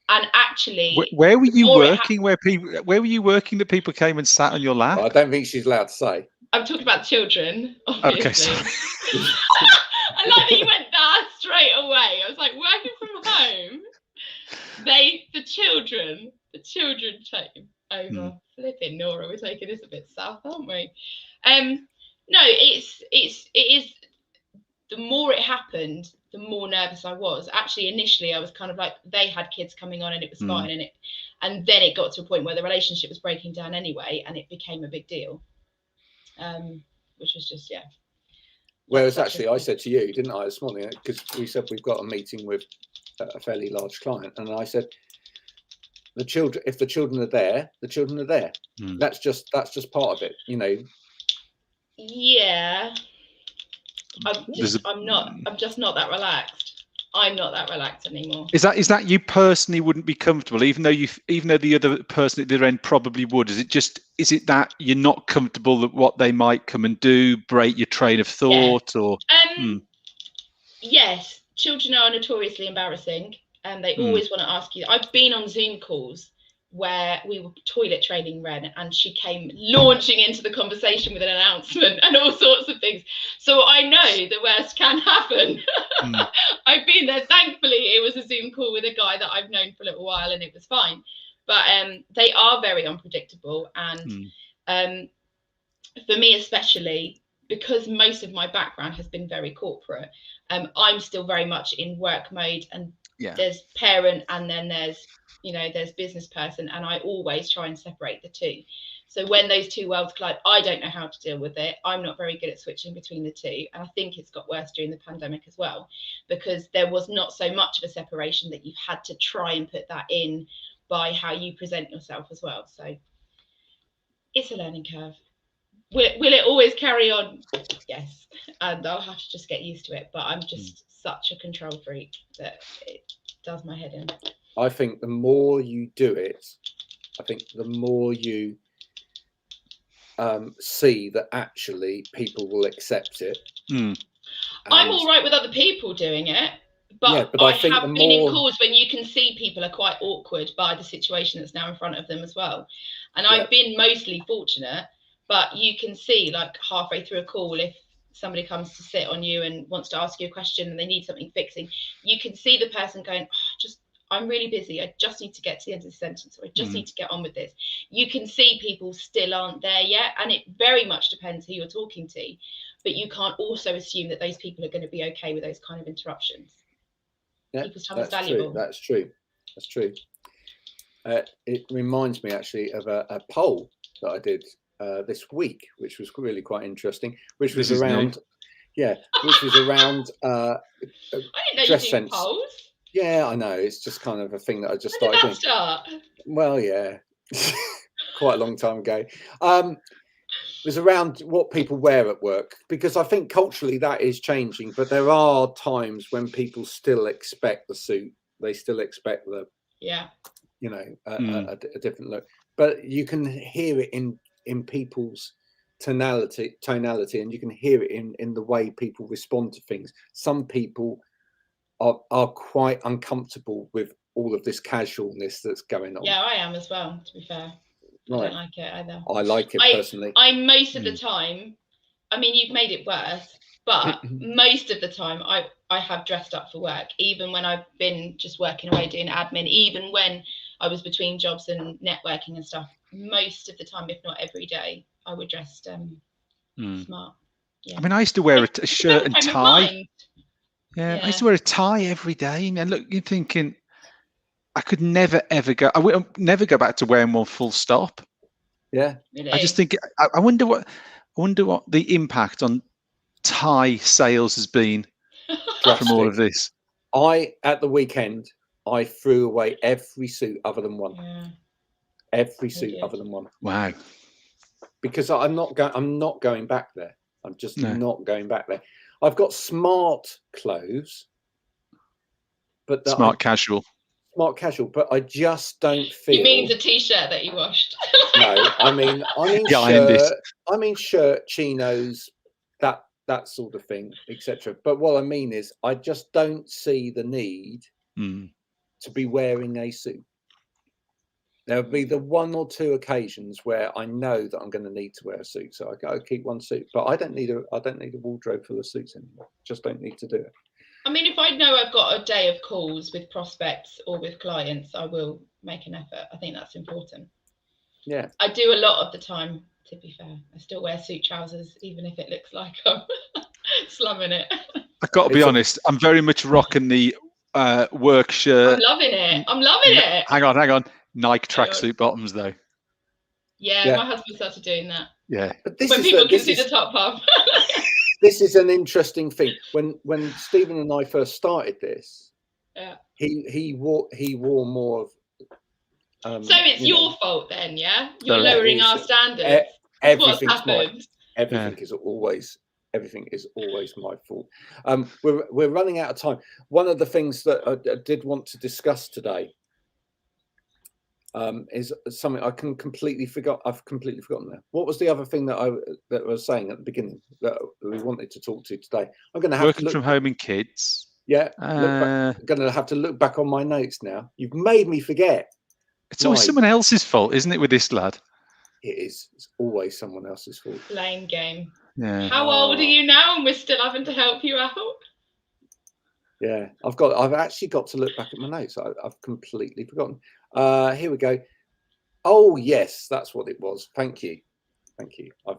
actually, where were you working? Where were you working that people came and sat on your lap? Well, I don't think she's allowed to say. I'm talking about children, obviously. Okay. I like that you went that straight away. I was like, working from home. The children came over. Flipping Nora, we're taking this a bit south, aren't we? No, it is. The more it happened, the more nervous I was. Actually, initially, I was kind of like, they had kids coming on, and it was fine, and then it got to a point where the relationship was breaking down anyway, and it became a big deal. Which was just Whereas actually, I said to you, didn't I, this morning, because we said we've got a meeting with a fairly large client, and I said, if the children are there, the children are there. That's just part of it, Yeah. I'm just not that relaxed. I'm not that relaxed anymore. Is that you personally wouldn't be comfortable, even though the other person at the other end probably would? Is it that you're not comfortable that what they might come and do break your train of thought, or? Yes, children are notoriously embarrassing, and they always want to ask you. I've been on Zoom calls where we were toilet training Ren, and she came launching into the conversation with an announcement and all sorts of things. So I know the worst can happen. I've been there. Thankfully, it was a Zoom call with a guy that I've known for a little while, and it was fine. But they are very unpredictable, and for me especially, because most of my background has been very corporate, I'm still very much in work mode, and there's parent, and then there's business person, and I always try and separate the two. So when those two worlds collide, I don't know how to deal with it. I'm not very good at switching between the two, and I think it's got worse during the pandemic as well, because there was not so much of a separation that you've had to try and put that in by how you present yourself as well. So it's a learning curve. Will it always carry on? Yes, and I'll have to just get used to it, but I'm just such a control freak that it does my head in. I think the more you do it, I think the more you see that actually people will accept it. I'm all right with other people doing it, but I have been in calls when you can see people are quite awkward by the situation that's now in front of them as well. And I've been mostly fortunate, but you can see, like, halfway through a call, if somebody comes to sit on you and wants to ask you a question and they need something fixing, you can see the person going, I'm really busy. I just need to get to the end of the sentence, or I just need to get on with this. You can see people still aren't there yet. And it very much depends who you're talking to. But you can't also assume that those people are going to be okay with those kind of interruptions. Yeah, people's time is valuable. That's true. it reminds me actually of a poll that I did this week, which was really quite interesting. Which was around, which was around I didn't know dress you do sense. polls. Yeah, I know. It's just kind of a thing that I just When started did doing. that start? Well, yeah, quite a long time ago. It was around what people wear at work, because I think culturally that is changing, but there are times when people still expect the suit. They still expect the, you know, a different look. But you can hear it in people's tonality, and you can hear it in the way people respond to things. Some people are quite uncomfortable with all of this casualness that's going on. Yeah, I am as well, to be fair. I don't like it either. I like it personally. I most of the time, I mean, you've made it worse, but most of the time I have dressed up for work, even when I've been just working away doing admin, even when I was between jobs and networking and stuff. Most of the time, if not every day, I would dress smart. Yeah. I mean, I used to wear a shirt and tie. Yeah, I used to wear a tie every day, and look, you're thinking, I could never ever go. I would never go back to wearing one full stop. Yeah, really? I just think I wonder what the impact on tie sales has been from all of this. At the weekend, I threw away every suit other than one. Yeah. Every suit other than one. Wow. Because I'm not going back there. I'm just not going back there. I've got smart clothes, but smart casual, but I just don't feel. You mean the t-shirt that you washed? No, I mean shirt, chinos, that sort of thing, etc. But what I mean is, I just don't see the need to be wearing a suit. There'll be the one or two occasions where I know that I'm going to need to wear a suit, so I keep one suit. But I don't need a wardrobe full of suits anymore. Just don't need to do it. I mean, if I know I've got a day of calls with prospects or with clients, I will make an effort. I think that's important. Yeah. I do a lot of the time, to be fair. I still wear suit trousers, even if it looks like I'm slumming it. I've got to be honest, I'm very much rocking the work shirt. I'm loving it. I'm loving it. Hang on. Nike tracksuit bottoms, though. Yeah, my husband started doing that. Yeah. But this when is people can see the top half. This is an interesting thing. When Stephen and I first started this, he wore more of. So it's your fault then, yeah? You're lowering our standards. Everything is always my fault. We're running out of time. One of the things that I did want to discuss today is something I've completely forgotten now. What was the other thing that I was saying at the beginning that we wanted to talk to today? I'm going to have working from home and kids. Yeah, I'm going to have to look back on my notes now. You've made me forget. It's always someone else's fault, isn't it, with this lad? It is. It's always someone else's fault. Blame game. Yeah. How old are you now, and we're still having to help you out? Yeah, I've actually got to look back at my notes. I've completely forgotten. Here we go. Oh yes, that's what it was. Thank you. I've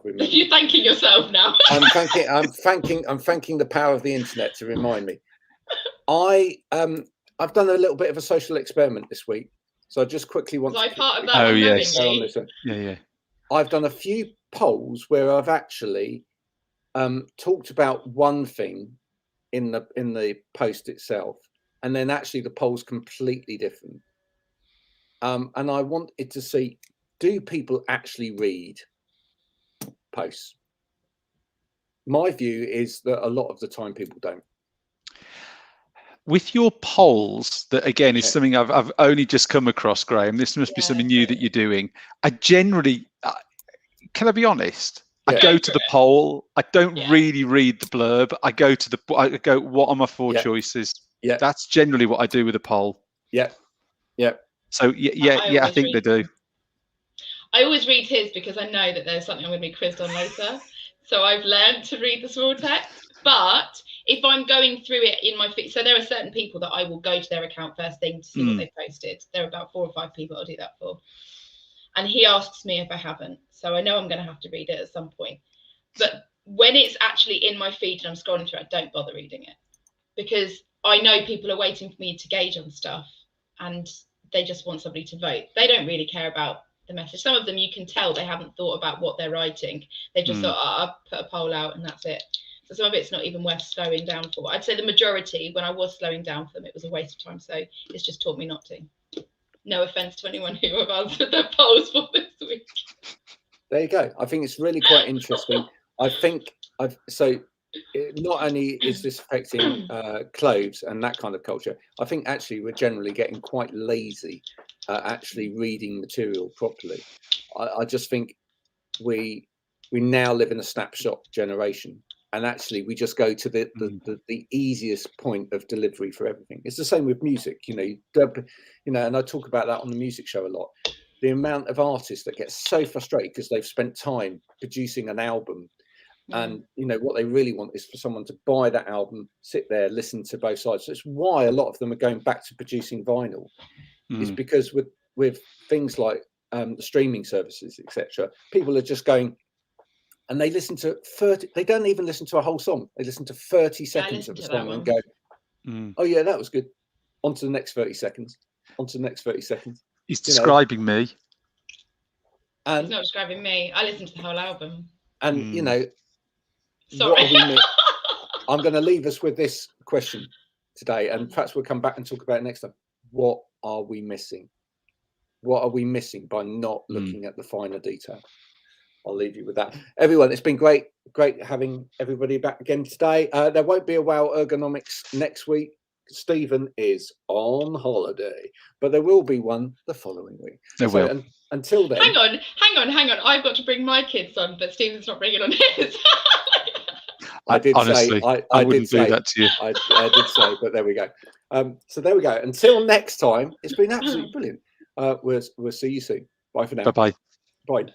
remembered. You're thanking yourself now. I'm thanking the power of the internet to remind me. I've done a little bit of a social experiment this week, so I just quickly want. Was I part of that? Oh yes. Yeah. I've done a few polls where I've actually talked about one thing in the post itself, and then actually the poll's completely different. And I wanted to see, do people actually read posts? My view is that a lot of the time people don't. With your polls, that again is something I've only just come across, Graham. This must be something new that you're doing. I generally, can I be honest? I go to the poll. I don't really read the blurb. I go, what are my four choices? Yeah, that's generally what I do with a poll. Yeah. So I think they do. I always read his because I know that there's something I'm going to be quizzed on later. So I've learned to read the small text. But if I'm going through it in my feed, so there are certain people that I will go to their account first thing to see what they posted. There are about 4 or 5 people I'll do that for. And he asks me if I haven't. So I know I'm going to have to read it at some point. But when it's actually in my feed and I'm scrolling through it, I don't bother reading it. Because I know people are waiting for me to gauge on stuff. And they just want somebody to vote. They don't really care about the message. Some of them, you can tell they haven't thought about what they're writing. They just thought, I'll put a poll out and that's it. So some of it's not even worth slowing down for. I'd say the majority, when I was slowing down for them, it was a waste of time. So it's just taught me not to. No offense to anyone who have answered their polls for this week. There you go. I think it's really quite interesting. I think not only is this affecting clothes and that kind of culture, I think actually we're generally getting quite lazy at actually reading material properly. I just think we now live in a snapshot generation, and actually we just go to the easiest point of delivery for everything. It's the same with music, and I talk about that on the music show a lot. The amount of artists that get so frustrated because they've spent time producing an album, and what they really want is for someone to buy that album, sit there, listen to both sides. So it's why a lot of them are going back to producing vinyl. Is because with things like the streaming services, etc., people are just going and they listen to 30. They don't even listen to a whole song. They listen to 30 seconds of a song and go, "Oh yeah, that was good." On to the next 30 seconds. On to the next 30 seconds. He's describing me. And he's not describing me. I listened to the whole album. And Sorry. What are we I'm going to leave us with this question today, and perhaps we'll come back and talk about it next time. What are we missing? What are we missing by not looking at the finer detail? I'll leave you with that. Everyone, it's been great having everybody back again today. There won't be a Wow Ergonomics next week. Stephen is on holiday, but there will be one the following week. There will. Until then. Hang on. I've got to bring my kids on, but Stephen's not bringing on his. I did honestly, say I wouldn't do that to you. I did say, but there we go. So there we go. Until next time, it's been absolutely brilliant. We'll see you soon. Bye for now. Bye-bye. Bye.